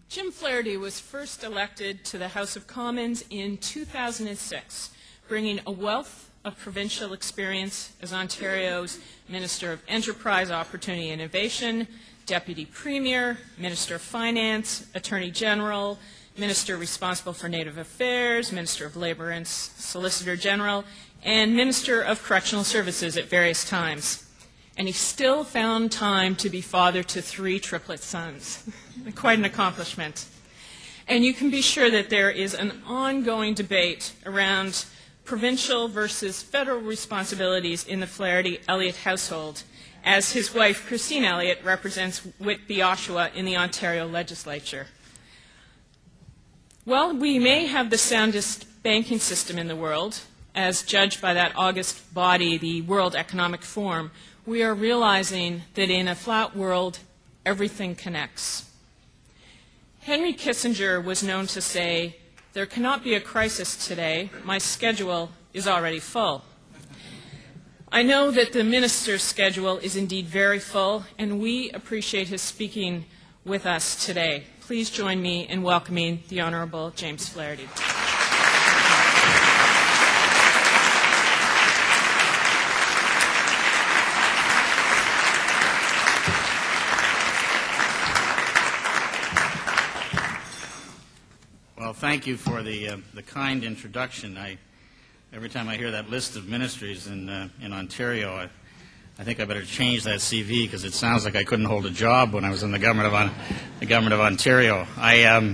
Jim Flaherty was first elected to the House of Commons in 2006, bringing a wealth of provincial experience as Ontario's Minister of Enterprise, Opportunity and Innovation, Deputy Premier, Minister of Finance, Attorney General, Minister responsible for Native Affairs, Minister of Labour and Solicitor General, and Minister of Correctional Services at various times. And he still found time to be father to 3 triplet sons. Quite an accomplishment. And you can be sure that there is an ongoing debate around provincial versus federal responsibilities in the Flaherty-Elliott household, as his wife, Christine Elliott, represents Whitby-Oshawa in the Ontario legislature. Well, we may have the soundest banking system in the world, as judged by that august body, the World Economic Forum. We are realizing that in a flat world, everything connects. Henry Kissinger was known to say, "There cannot be a crisis today. My schedule is already full." I know that the minister's schedule is indeed very full, and we appreciate his speaking with us today. Please join me in welcoming the Honourable James Flaherty. Well, thank you for the kind introduction. Every time I hear that list of ministries in Ontario, I think I better change that CV because it sounds like I couldn't hold a job when I was in the government of Ontario. I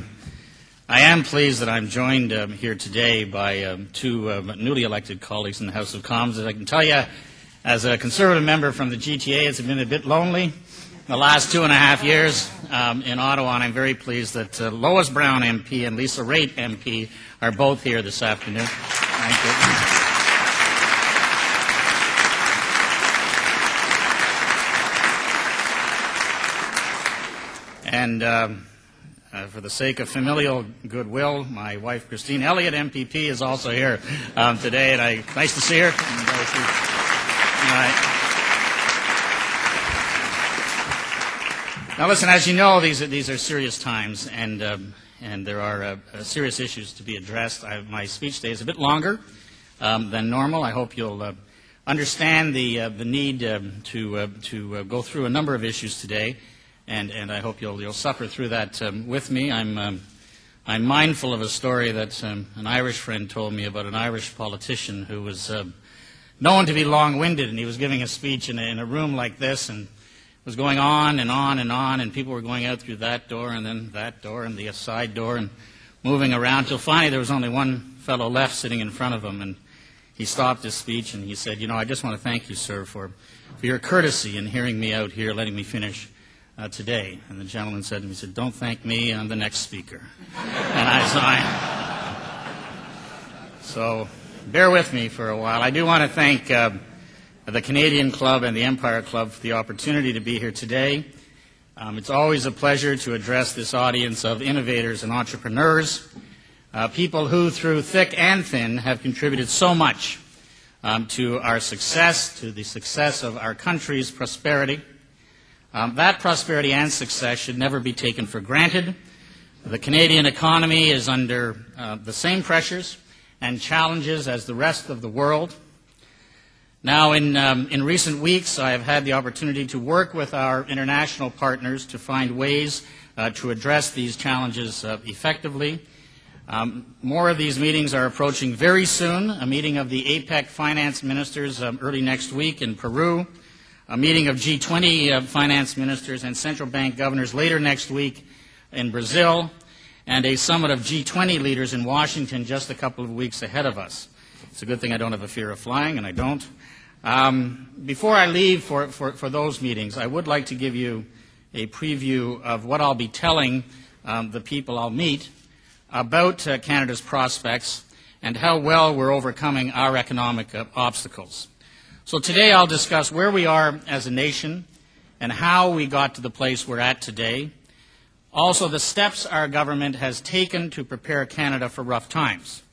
am pleased that I'm joined here today by 2 newly elected colleagues in the House of Commons. As I can tell you, as a Conservative member from the GTA, it's been a bit lonely the last 2.5 years in Ottawa, and I'm very pleased that Lois Brown MP and Lisa Raitt MP are both here this afternoon. Thank you. And for the sake of familial goodwill, my wife, Christine Elliott, MPP, is also here today, and nice to see her. Now, listen, as you know, these are serious times, and there are serious issues to be addressed. My speech today is a bit longer than normal. I hope you'll understand the need to go through a number of issues today. And I hope you'll suffer through that with me. I'm mindful of a story that an Irish friend told me about an Irish politician who was known to be long-winded, and he was giving a speech in a room like this, and it was going on and on and on, and people were going out through that door and then that door and the side door and moving around till finally there was only one fellow left sitting in front of him, and he stopped his speech and he said, "You know, I just want to thank you, sir, for your courtesy in hearing me out here, letting me finish today." And the gentleman said to me, he said, "Don't thank me, I'm the next speaker." And so bear with me for a while. I do want to thank the Canadian Club and the Empire Club for the opportunity to be here today. It's always a pleasure to address this audience of innovators and entrepreneurs, people who, through thick and thin, have contributed so much to our success, to the success of our country's prosperity. That prosperity and success should never be taken for granted. The Canadian economy is under the same pressures and challenges as the rest of the world. Now, in recent weeks, I have had the opportunity to work with our international partners to find ways to address these challenges effectively. More of these meetings are approaching very soon. A meeting of the APEC finance ministers early next week in Peru, a meeting of G20 finance ministers and central bank governors later next week in Brazil, and a summit of G20 leaders in Washington just a couple of weeks ahead of us. It's a good thing I don't have a fear of flying, and I don't. Before I leave for those meetings, I would like to give you a preview of what I'll be telling the people I'll meet about Canada's prospects and how well we're overcoming our economic obstacles. So today I'll discuss where we are as a nation and how we got to the place we're at today. Also, the steps our government has taken to prepare Canada for rough times,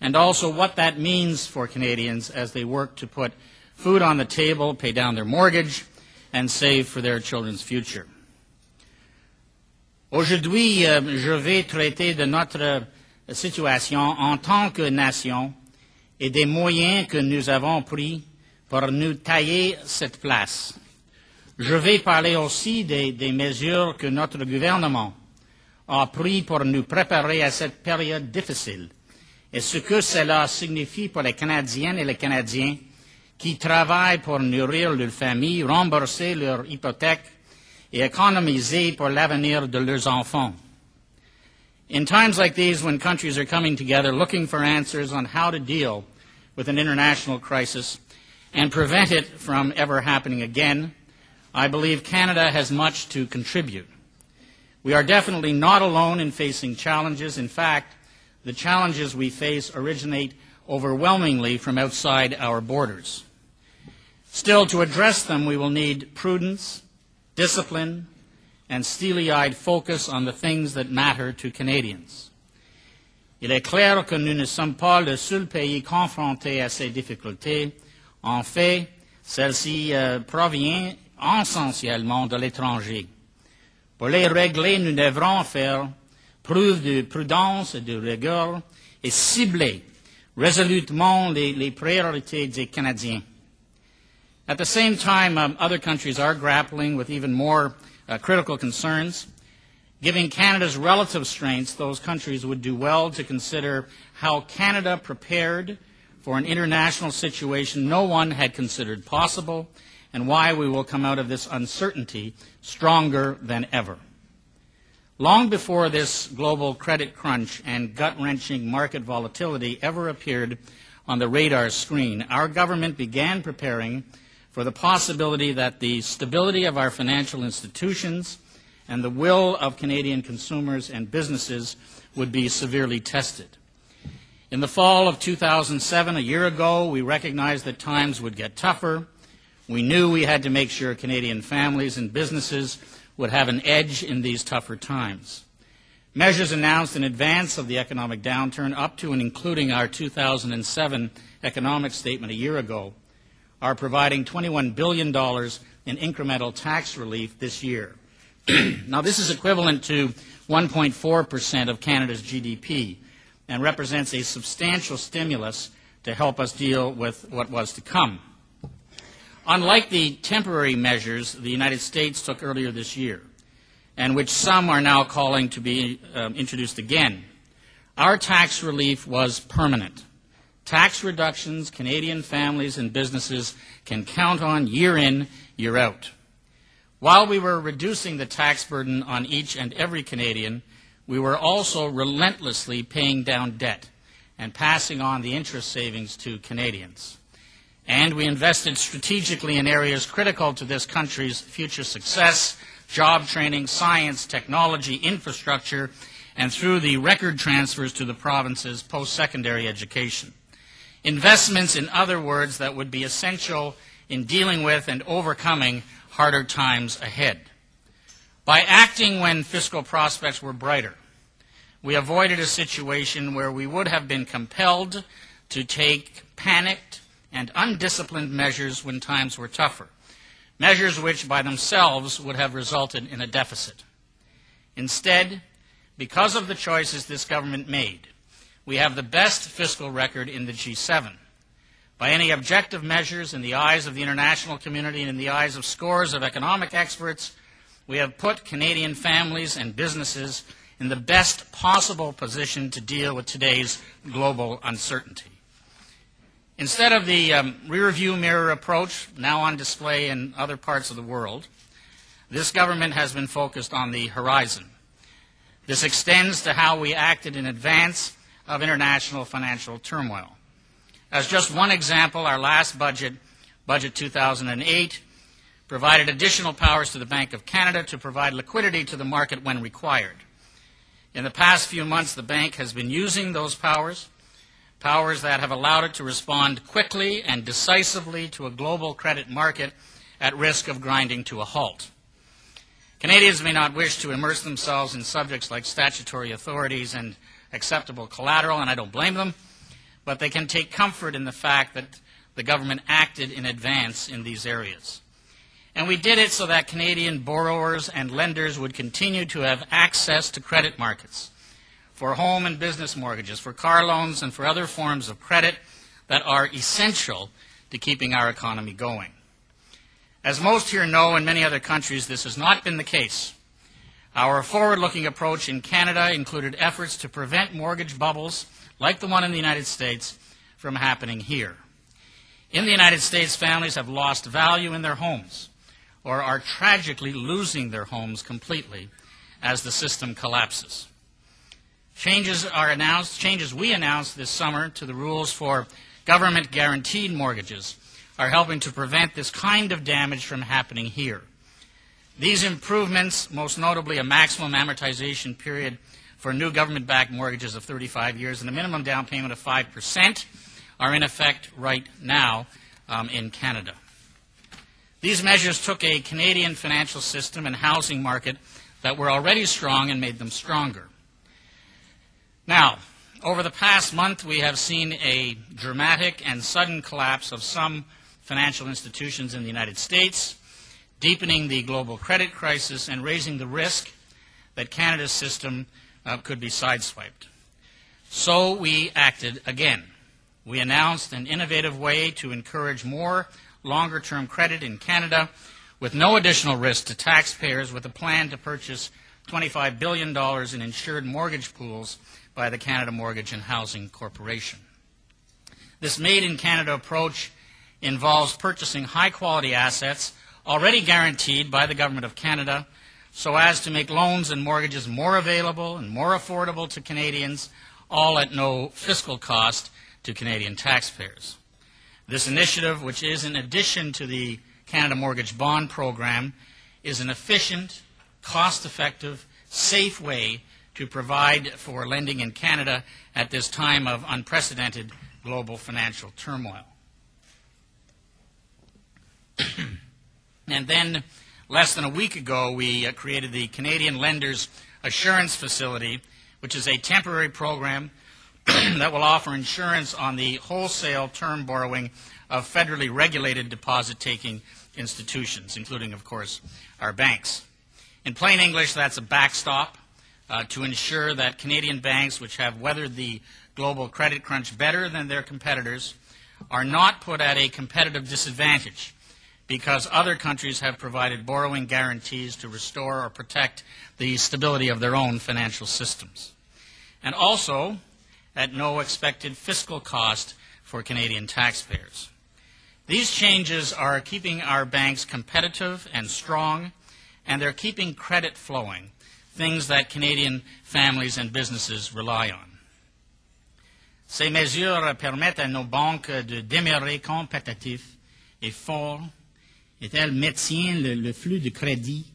and also what that means for Canadians as they work to put food on the table, pay down their mortgage, and save for their children's future. Aujourd'hui, je vais traiter de notre situation en tant que nation et des moyens que nous avons pris pour nous tailler cette place. Je vais parler aussi des mesures que notre gouvernement a prises pour nous préparer à cette période difficile et ce que cela signifie pour les Canadiennes et les Canadiens qui travaillent pour nourrir leurs familles, rembourser leurs hypothèques et économiser pour l'avenir de leurs enfants. In times like these, when countries are coming together looking for answers on how to deal with an international crisis and prevent it from ever happening again, I believe Canada has much to contribute. We are definitely not alone in facing challenges. In fact, the challenges we face originate overwhelmingly from outside our borders. Still, to address them, we will need prudence, discipline, and steely-eyed focus on the things that matter to Canadians. Il est clair que nous ne sommes pas le seul pays confronté à ces difficultés. En fait, celles-ci proviennent essentiellement de l'étranger. Pour les régler, nous devrons faire preuve de prudence et de rigueur et cibler résolument les priorités des Canadiens. At the same time, other countries are grappling with even more critical concerns. Given Canada's relative strengths, those countries would do well to consider how Canada prepared for an international situation no one had considered possible, and why we will come out of this uncertainty stronger than ever. Long before this global credit crunch and gut-wrenching market volatility ever appeared on the radar screen, our government began preparing for the possibility that the stability of our financial institutions and the will of Canadian consumers and businesses would be severely tested. In the fall of 2007, a year ago, we recognized that times would get tougher. We knew we had to make sure Canadian families and businesses would have an edge in these tougher times. Measures announced in advance of the economic downturn, up to and including our 2007 economic statement a year ago, are providing $21 billion in incremental tax relief this year. Now, this is equivalent to 1.4% of Canada's GDP and represents a substantial stimulus to help us deal with what was to come. Unlike the temporary measures the United States took earlier this year, and which some are now calling to be introduced again, our tax relief was permanent. Tax reductions Canadian families and businesses can count on year in, year out. While we were reducing the tax burden on each and every Canadian, we were also relentlessly paying down debt and passing on the interest savings to Canadians. And we invested strategically in areas critical to this country's future success: job training, science, technology, infrastructure, and through the record transfers to the provinces, post-secondary education. Investments, in other words, that would be essential in dealing with and overcoming harder times ahead. By acting when fiscal prospects were brighter, we avoided a situation where we would have been compelled to take panicked and undisciplined measures when times were tougher, measures which by themselves would have resulted in a deficit. Instead, because of the choices this government made, we have the best fiscal record in the G7. By any objective measures, in the eyes of the international community and in the eyes of scores of economic experts, we have put Canadian families and businesses in the best possible position to deal with today's global uncertainty. Instead of the rear-view mirror approach now on display in other parts of the world, this government has been focused on the horizon. This extends to how we acted in advance of international financial turmoil. As just one example, our last budget, Budget 2008, provided additional powers to the Bank of Canada to provide liquidity to the market when required. In the past few months, the bank has been using those powers that have allowed it to respond quickly and decisively to a global credit market at risk of grinding to a halt. Canadians may not wish to immerse themselves in subjects like statutory authorities and acceptable collateral, and I don't blame them, but they can take comfort in the fact that the government acted in advance in these areas. And we did it so that Canadian borrowers and lenders would continue to have access to credit markets for home and business mortgages, for car loans, and for other forms of credit that are essential to keeping our economy going. As most here know, in many other countries, this has not been the case. Our forward-looking approach in Canada included efforts to prevent mortgage bubbles, like the one in the United States, from happening here. In the United States, families have lost value in their homes or are tragically losing their homes completely as the system collapses. Changes we announced this summer to the rules for government-guaranteed mortgages are helping to prevent this kind of damage from happening here. These improvements, most notably a maximum amortization period for new government-backed mortgages of 35 years and a minimum down payment of 5%, are in effect right now in Canada. These measures took a Canadian financial system and housing market that were already strong and made them stronger. Now, over the past month, we have seen a dramatic and sudden collapse of some financial institutions in the United States, deepening the global credit crisis and raising the risk that Canada's system could be sideswiped. So we acted again. We announced an innovative way to encourage more longer-term credit in Canada with no additional risk to taxpayers, with a plan to purchase $25 billion in insured mortgage pools by the Canada Mortgage and Housing Corporation. This made-in-Canada approach involves purchasing high-quality assets already guaranteed by the Government of Canada so as to make loans and mortgages more available and more affordable to Canadians, all at no fiscal cost to Canadian taxpayers. This initiative, which is in addition to the Canada Mortgage Bond Program, is an efficient, cost-effective, safe way to provide for lending in Canada at this time of unprecedented global financial turmoil. And then, less than a week ago, we created the Canadian Lenders Assurance Facility, which is a temporary program that will offer insurance on the wholesale term borrowing of federally regulated deposit-taking institutions, including, of course, our banks. In plain English, that's a backstop to ensure that Canadian banks, which have weathered the global credit crunch better than their competitors, are not put at a competitive disadvantage because other countries have provided borrowing guarantees to restore or protect the stability of their own financial systems. And also, at no expected fiscal cost for Canadian taxpayers. These changes are keeping our banks competitive and strong, and they're keeping credit flowing, things that Canadian families and businesses rely on. Ces mesures permettent à nos banques de demeurer compétitifs et forts, et elles maintiennent le flux de crédit,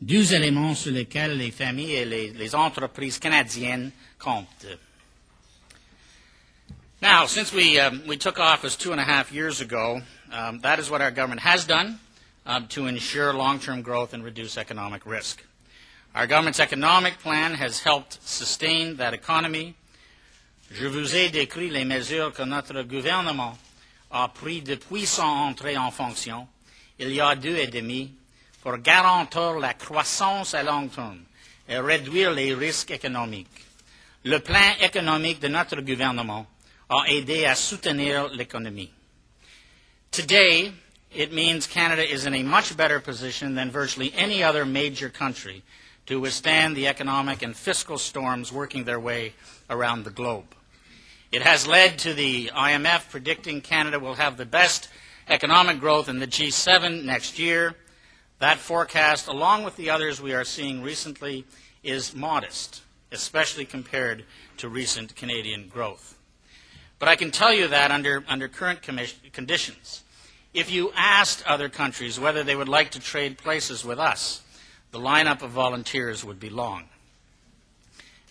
deux éléments sur lesquels les familles et les entreprises canadiennes comptent. Now, since we took office 2.5 years ago, that is what our government has done to ensure long-term growth and reduce economic risk. Our government's economic plan has helped sustain that economy. Je vous ai décrit les mesures que notre gouvernement a prises depuis son entrée en fonction, il y a 2 ans et demi, pour garantir la croissance à long terme et réduire les risques économiques. Le plan économique de notre gouvernement a aidé à soutenir l'économie. Today, it means Canada is in a much better position than virtually any other major country to withstand the economic and fiscal storms working their way around the globe. It has led to the IMF predicting Canada will have the best economic growth in the G7 next year. That forecast, along with the others we are seeing recently, is modest, especially compared to recent Canadian growth. But I can tell you that under current conditions, if you asked other countries whether they would like to trade places with us, the lineup of volunteers would be long.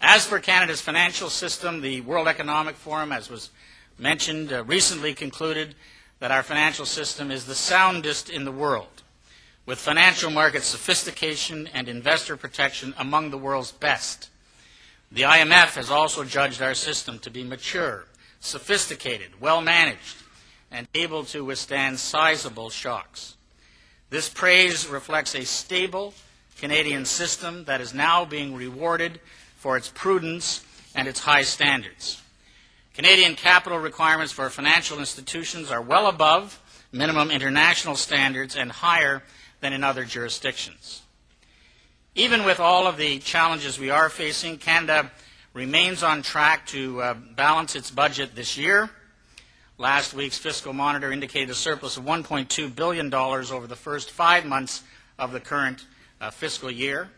As for Canada's financial system, the World Economic Forum, as was mentioned, recently concluded that our financial system is the soundest in the world, with financial market sophistication and investor protection among the world's best. The IMF has also judged our system to be mature, sophisticated, well-managed, and able to withstand sizable shocks. This praise reflects a stable Canadian system that is now being rewarded for its prudence and its high standards. Canadian capital requirements for financial institutions are well above minimum international standards and higher than in other jurisdictions. Even with all of the challenges we are facing, Canada remains on track to balance its budget this year. Last week's fiscal monitor indicated a surplus of $1.2 billion over the first 5 months of the current fiscal year.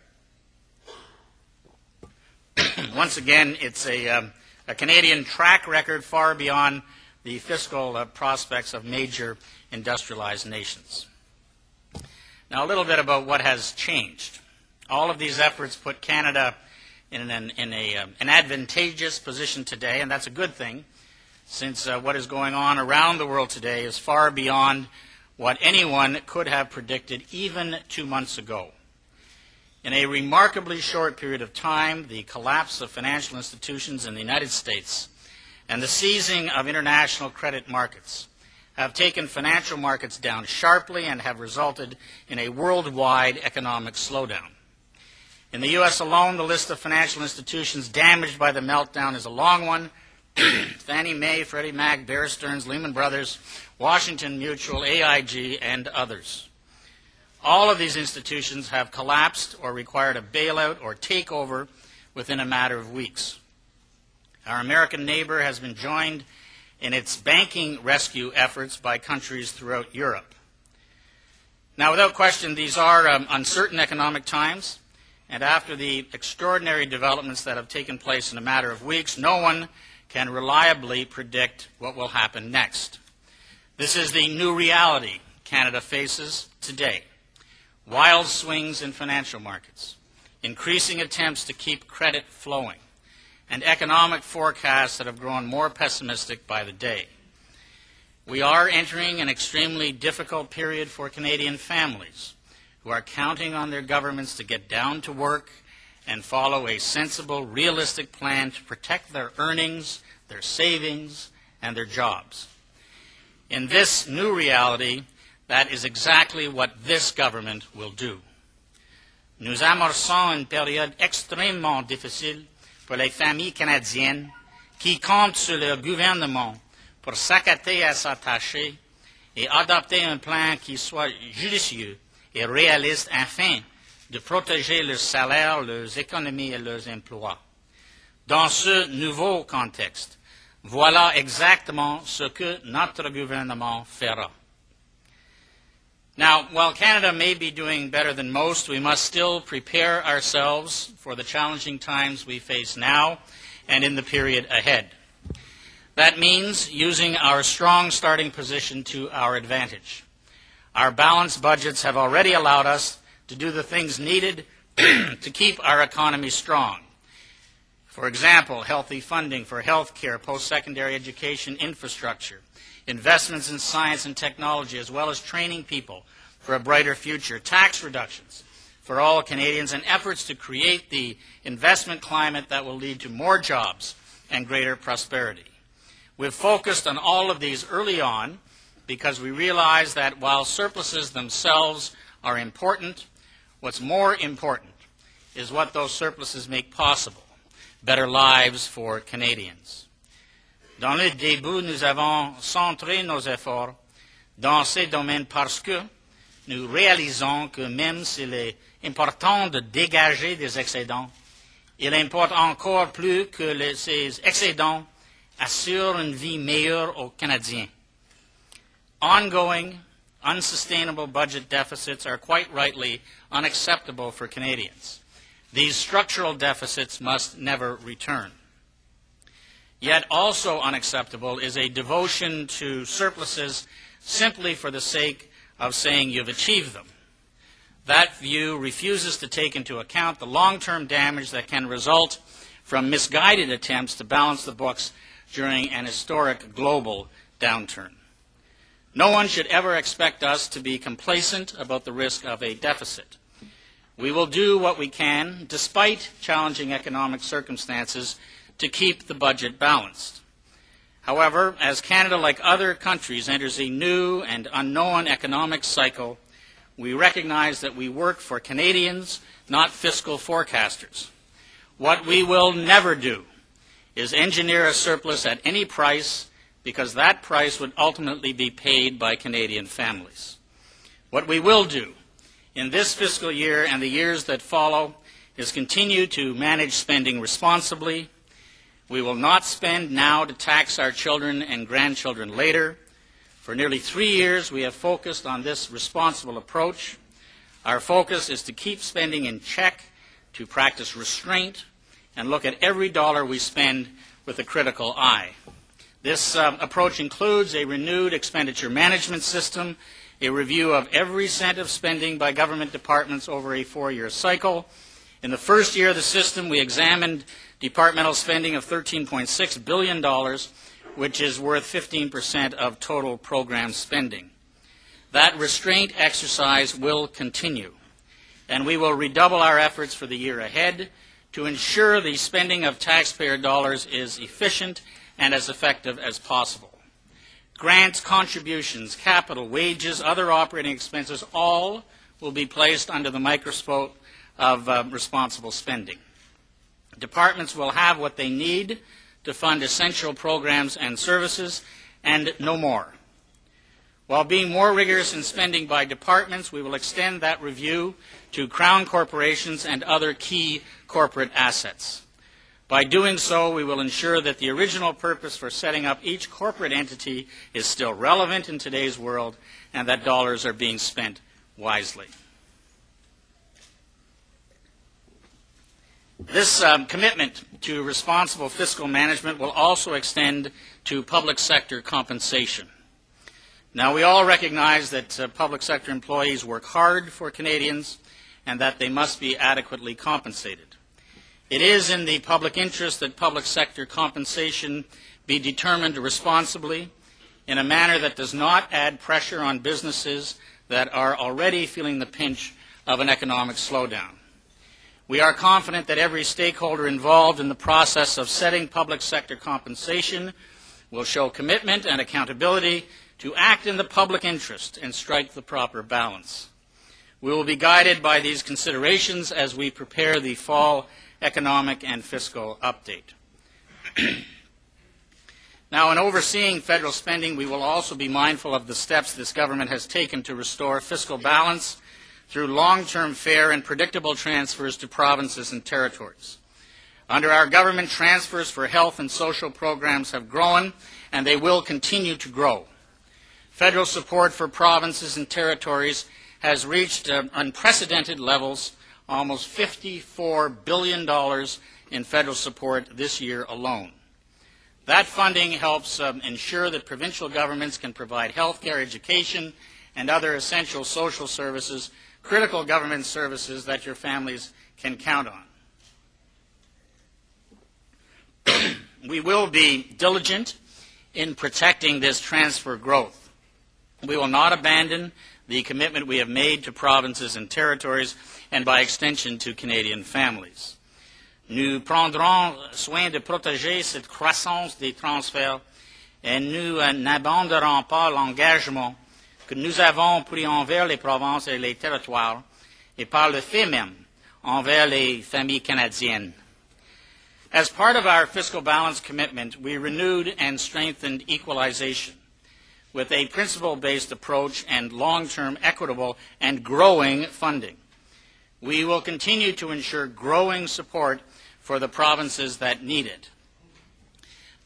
Once again, it's a Canadian track record far beyond the fiscal prospects of major industrialized nations. Now, a little bit about what has changed. All of these efforts put Canada in an advantageous position today, and that's a good thing, since what is going on around the world today is far beyond what anyone could have predicted even 2 months ago. In a remarkably short period of time, the collapse of financial institutions in the United States and the seizing of international credit markets have taken financial markets down sharply and have resulted in a worldwide economic slowdown. In the U.S. alone, the list of financial institutions damaged by the meltdown is a long one. Fannie Mae, Freddie Mac, Bear Stearns, Lehman Brothers, Washington Mutual, AIG, and others. All of these institutions have collapsed or required a bailout or takeover within a matter of weeks. Our American neighbor has been joined in its banking rescue efforts by countries throughout Europe. Now, without question, these are uncertain economic times, and after the extraordinary developments that have taken place in a matter of weeks, no one can reliably predict what will happen next. This is the new reality Canada faces today. Wild swings in financial markets, increasing attempts to keep credit flowing, and economic forecasts that have grown more pessimistic by the day. We are entering an extremely difficult period for Canadian families who are counting on their governments to get down to work and follow a sensible, realistic plan to protect their earnings, their savings, and their jobs. In this new reality, that is exactly what this government will do. Nous amorçons une période extrêmement difficile pour les familles canadiennes qui comptent sur leur gouvernement pour s'acquitter à sa tâche et adopter un plan qui soit judicieux et réaliste afin de protéger leurs salaires, leurs économies et leurs emplois. Dans ce nouveau contexte, voilà exactement ce que notre gouvernement fera. Now, while Canada may be doing better than most, we must still prepare ourselves for the challenging times we face now and in the period ahead. That means using our strong starting position to our advantage. Our balanced budgets have already allowed us to do the things needed to keep our economy strong. For example, healthy funding for health care, post-secondary education infrastructure, investments in science and technology, as well as training people for a brighter future, tax reductions for all Canadians, and efforts to create the investment climate that will lead to more jobs and greater prosperity. We've focused on all of these early on because we realize that while surpluses themselves are important, what's more important is what those surpluses make possible, better lives for Canadians. Dans le début, nous avons centré nos efforts dans ces domaines parce que nous réalisons que même s'il est important de dégager des excédents, il importe encore plus que ces excédents assurent une vie meilleure aux Canadiens. Ongoing, unsustainable budget deficits are quite rightly unacceptable for Canadians. These structural deficits must never return. Yet also unacceptable is a devotion to surpluses simply for the sake of saying you've achieved them. That view refuses to take into account the long-term damage that can result from misguided attempts to balance the books during an historic global downturn. No one should ever expect us to be complacent about the risk of a deficit. We will do what we can, despite challenging economic circumstances, to keep the budget balanced. However, as Canada, like other countries, enters a new and unknown economic cycle, we recognize that we work for Canadians, not fiscal forecasters. What we will never do is engineer a surplus at any price, because that price would ultimately be paid by Canadian families. What we will do in this fiscal year and the years that follow is continue to manage spending responsibly. We will not spend now to tax our children and grandchildren later. For nearly 3 years, we have focused on this responsible approach. Our focus is to keep spending in check, to practice restraint, and look at every dollar we spend with a critical eye. This approach includes a renewed expenditure management system, a review of every cent of spending by government departments over a 4-year cycle. In the first year of the system, we examined departmental spending of $13.6 billion, which is worth 15% of total program spending. That restraint exercise will continue, and we will redouble our efforts for the year ahead to ensure the spending of taxpayer dollars is efficient and as effective as possible. Grants, contributions, capital, wages, other operating expenses, all will be placed under the microscope of responsible spending. Departments will have what they need to fund essential programs and services, and no more. While being more rigorous in spending by departments, we will extend that review to Crown corporations and other key corporate assets. By doing so, we will ensure that the original purpose for setting up each corporate entity is still relevant in today's world and that dollars are being spent wisely. This commitment to responsible fiscal management will also extend to public sector compensation. Now, we all recognize that public sector employees work hard for Canadians and that they must be adequately compensated. It is in the public interest that public sector compensation be determined responsibly in a manner that does not add pressure on businesses that are already feeling the pinch of an economic slowdown. We are confident that every stakeholder involved in the process of setting public sector compensation will show commitment and accountability to act in the public interest and strike the proper balance. We will be guided by these considerations as we prepare the fall economic and fiscal update. Now, in overseeing federal spending, we will also be mindful of the steps this government has taken to restore fiscal balance through long-term fair and predictable transfers to provinces and territories. Under our government, transfers for health and social programs have grown, and they will continue to grow. Federal support for provinces and territories has reached unprecedented levels, almost $54 billion in federal support this year alone. That funding helps ensure that provincial governments can provide health care, education, and other essential social services, critical government services that your families can count on. We will be diligent in protecting this transfer growth. We will not abandon the commitment we have made to provinces and territories, and by extension to Canadian families. Nous prendrons soin de protéger cette croissance des transferts et nous n'abandonnerons pas l'engagement que nous avons pris envers les provinces et les territoires et par le fait même envers les familles canadiennes. As part of our fiscal balance commitment, we renewed and strengthened equalization with a principle-based approach and long-term equitable and growing funding. We will continue to ensure growing support for the provinces that need it.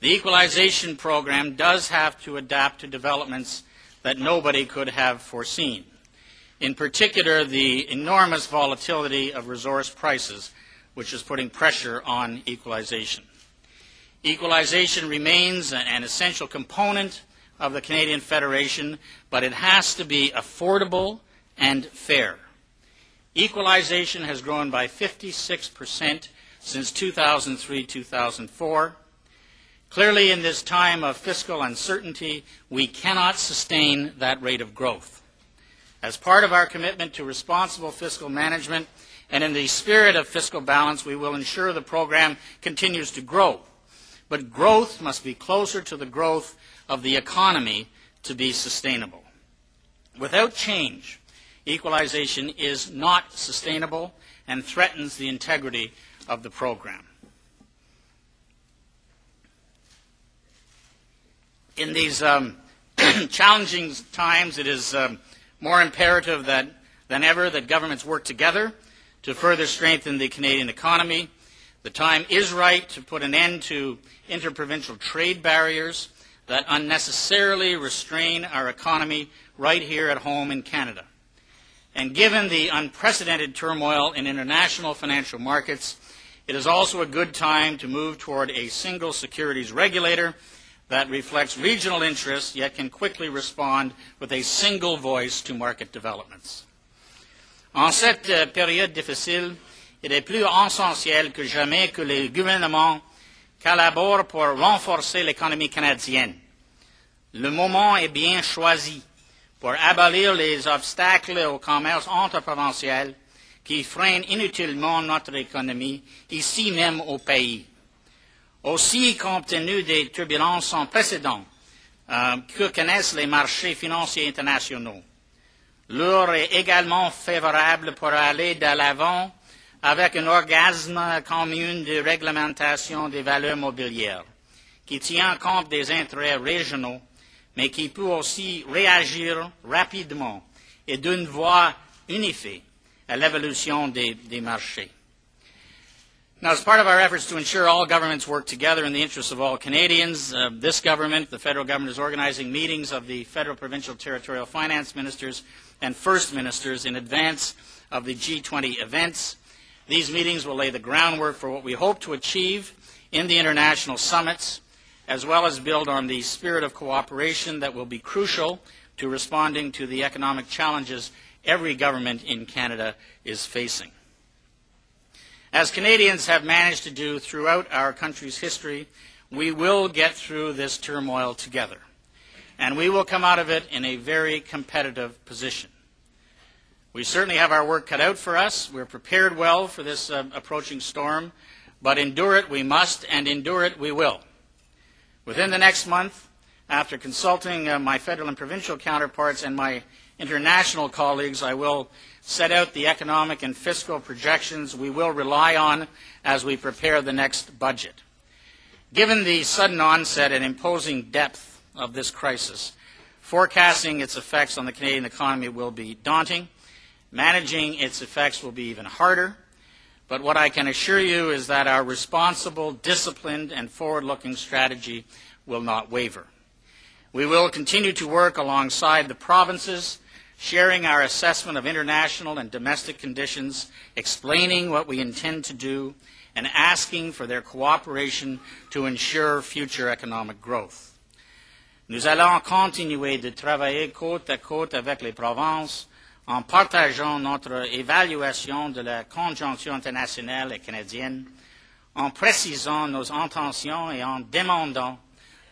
The equalization program does have to adapt to developments that nobody could have foreseen. In particular, the enormous volatility of resource prices, which is putting pressure on equalization. Equalization remains an essential component of the Canadian Federation, but it has to be affordable and fair. Equalization has grown by 56% since 2003-2004. Clearly, in this time of fiscal uncertainty, we cannot sustain that rate of growth. As part of our commitment to responsible fiscal management and in the spirit of fiscal balance, we will ensure the program continues to grow. But growth must be closer to the growth of the economy to be sustainable. Without change equalization is not sustainable and threatens the integrity of the program. In these challenging times, it is more imperative than ever that governments work together to further strengthen the Canadian economy. The time is right to put an end to interprovincial trade barriers that unnecessarily restrain our economy right here at home in Canada. And given the unprecedented turmoil in international financial markets, it is also a good time to move toward a single securities regulator that reflects regional interests yet can quickly respond with a single voice to market developments. En cette période difficile, il est plus essentiel que jamais que les gouvernements collaborent pour renforcer l'économie canadienne. Le moment est bien choisi pour abolir les obstacles au commerce interprovincial qui freinent inutilement notre économie, ici même au pays. Aussi, compte tenu des turbulences sans précédent que connaissent les marchés financiers internationaux, l'heure est également favorable pour aller de l'avant avec un organisme commun de réglementation des valeurs mobilières qui tient compte des intérêts régionaux, mais qui peut aussi réagir rapidement et d'une voix unifiée à l'évolution des marchés. Now, as part of our efforts to ensure all governments work together in the interests of all Canadians, this government, the federal government, is organizing meetings of the federal, provincial, territorial finance ministers and first ministers in advance of the G20 events. These meetings will lay the groundwork for what we hope to achieve in the international summits, as well as build on the spirit of cooperation that will be crucial to responding to the economic challenges every government in Canada is facing. As Canadians have managed to do throughout our country's history, we will get through this turmoil together, and we will come out of it in a very competitive position. We certainly have our work cut out for us. We're prepared well for this approaching storm, but endure it we must, and endure it we will. Within the next month, after consulting my federal and provincial counterparts and my international colleagues, I will set out the economic and fiscal projections we will rely on as we prepare the next budget. Given the sudden onset and imposing depth of this crisis, forecasting its effects on the Canadian economy will be daunting. Managing its effects will be even harder. But what I can assure you is that our responsible, disciplined, and forward-looking strategy will not waver. We will continue to work alongside the provinces, sharing our assessment of international and domestic conditions, explaining what we intend to do, and asking for their cooperation to ensure future economic growth. Nous allons continuer de travailler côte à côte avec les provinces en partageant notre évaluation de la conjoncture internationale et canadienne, en précisant nos intentions et en demandant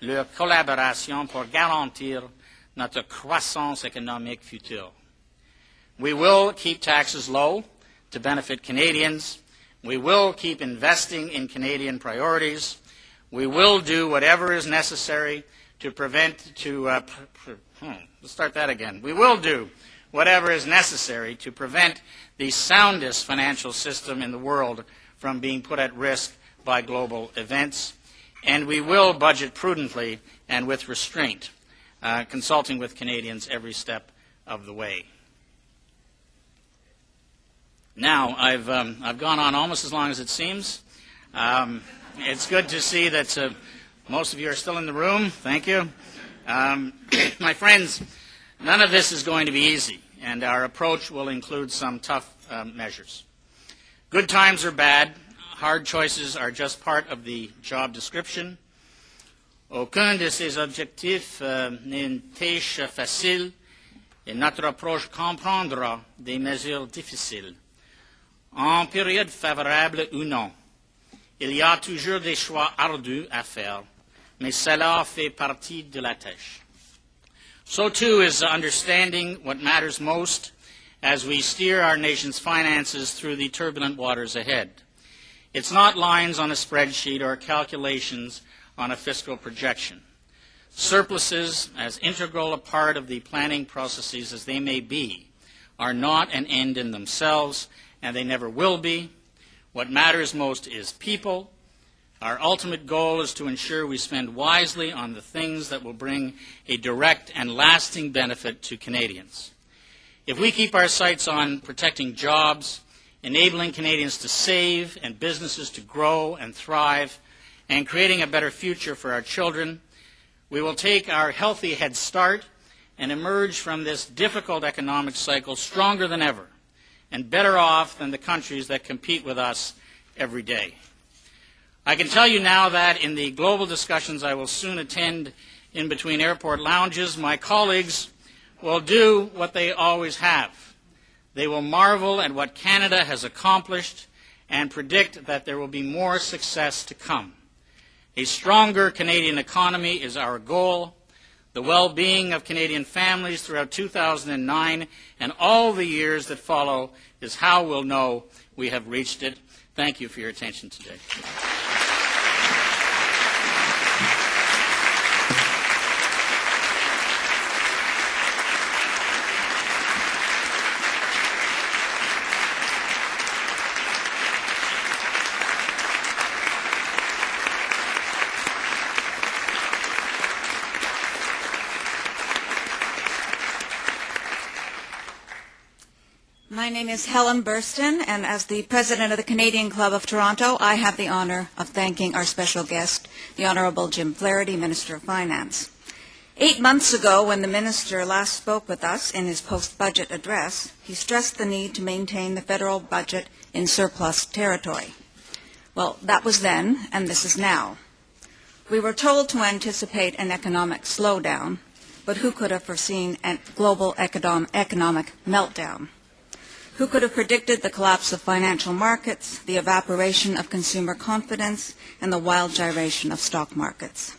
leur collaboration pour garantir notre croissance économique future. We will keep taxes low to benefit Canadians. We will keep investing in Canadian priorities. We will do whatever is necessary to We will do whatever is necessary to prevent the soundest financial system in the world from being put at risk by global events. And we will budget prudently and with restraint, consulting with Canadians every step of the way. Now, I've gone on almost as long as it seems. It's good to see that most of you are still in the room. Thank you. My friends, none of this is going to be easy, and our approach will include some tough measures. Good times are bad. Hard choices are just part of the job description. Aucun de ces objectifs n'est une tâche facile, et notre approche comprendra des mesures difficiles. En période favorable ou non, il y a toujours des choix ardus à faire, mais cela fait partie de la tâche. So too is understanding what matters most as we steer our nation's finances through the turbulent waters ahead. It's not lines on a spreadsheet or calculations on a fiscal projection. Surpluses, as integral a part of the planning processes as they may be, are not an end in themselves, and they never will be. What matters most is people. Our ultimate goal is to ensure we spend wisely on the things that will bring a direct and lasting benefit to Canadians. If we keep our sights on protecting jobs, enabling Canadians to save and businesses to grow and thrive, and creating a better future for our children, we will take our healthy head start and emerge from this difficult economic cycle stronger than ever and better off than the countries that compete with us every day. I can tell you now that in the global discussions I will soon attend in between airport lounges, my colleagues will do what they always have. They will marvel at what Canada has accomplished and predict that there will be more success to come. A stronger Canadian economy is our goal. The well-being of Canadian families throughout 2009 and all the years that follow is how we'll know we have reached it. Thank you for your attention today. My name is Helen Burston, and as the President of the Canadian Club of Toronto, I have the honor of thanking our special guest, the Honourable Jim Flaherty, Minister of Finance. 8 months ago, when the Minister last spoke with us in his post-budget address, he stressed the need to maintain the federal budget in surplus territory. Well, that was then, and this is now. We were told to anticipate an economic slowdown, but who could have foreseen a global economic meltdown? Who could have predicted the collapse of financial markets, the evaporation of consumer confidence, and the wild gyration of stock markets?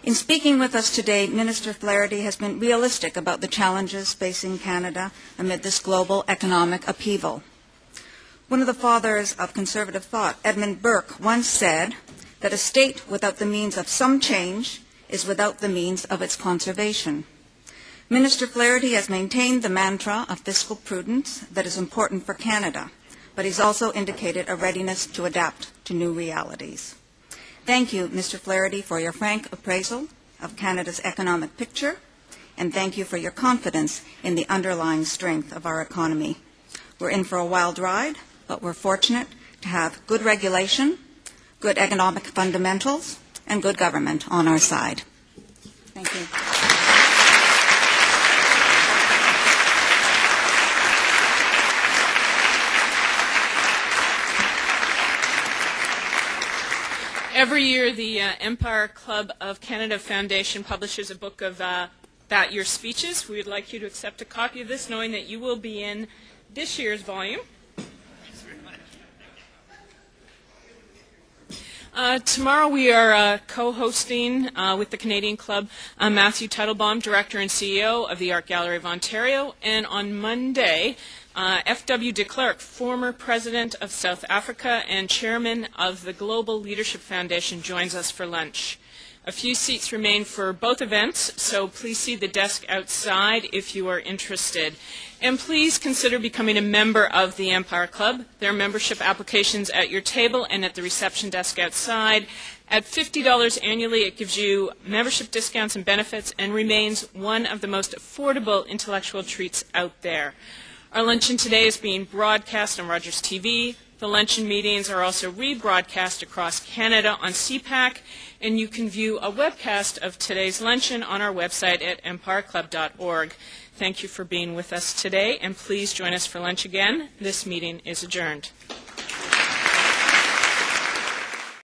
In speaking with us today, Minister Flaherty has been realistic about the challenges facing Canada amid this global economic upheaval. One of the fathers of conservative thought, Edmund Burke, once said that a state without the means of some change is without the means of its conservation. Minister Flaherty has maintained the mantra of fiscal prudence that is important for Canada, but he's also indicated a readiness to adapt to new realities. Thank you, Mr. Flaherty, for your frank appraisal of Canada's economic picture, and thank you for your confidence in the underlying strength of our economy. We're in for a wild ride, but we're fortunate to have good regulation, good economic fundamentals, and good government on our side. Thank you. Every year, the Empire Club of Canada Foundation publishes a book of that year's speeches. We would like you to accept a copy of this, knowing that you will be in this year's volume. Tomorrow we are co-hosting with the Canadian Club Matthew Teitelbaum, Director and CEO of the Art Gallery of Ontario, and on Monday, F.W. de Klerk, former President of South Africa and Chairman of the Global Leadership Foundation, joins us for lunch. A few seats remain for both events, so please see the desk outside if you are interested. And please consider becoming a member of the Empire Club. There are membership applications at your table and at the reception desk outside. At $50 annually, it gives you membership discounts and benefits and remains one of the most affordable intellectual treats out there. Our luncheon today is being broadcast on Rogers TV. The luncheon meetings are also rebroadcast across Canada on CPAC, and you can view a webcast of today's luncheon on our website at empireclub.org. Thank you for being with us today, and please join us for lunch again. This meeting is adjourned.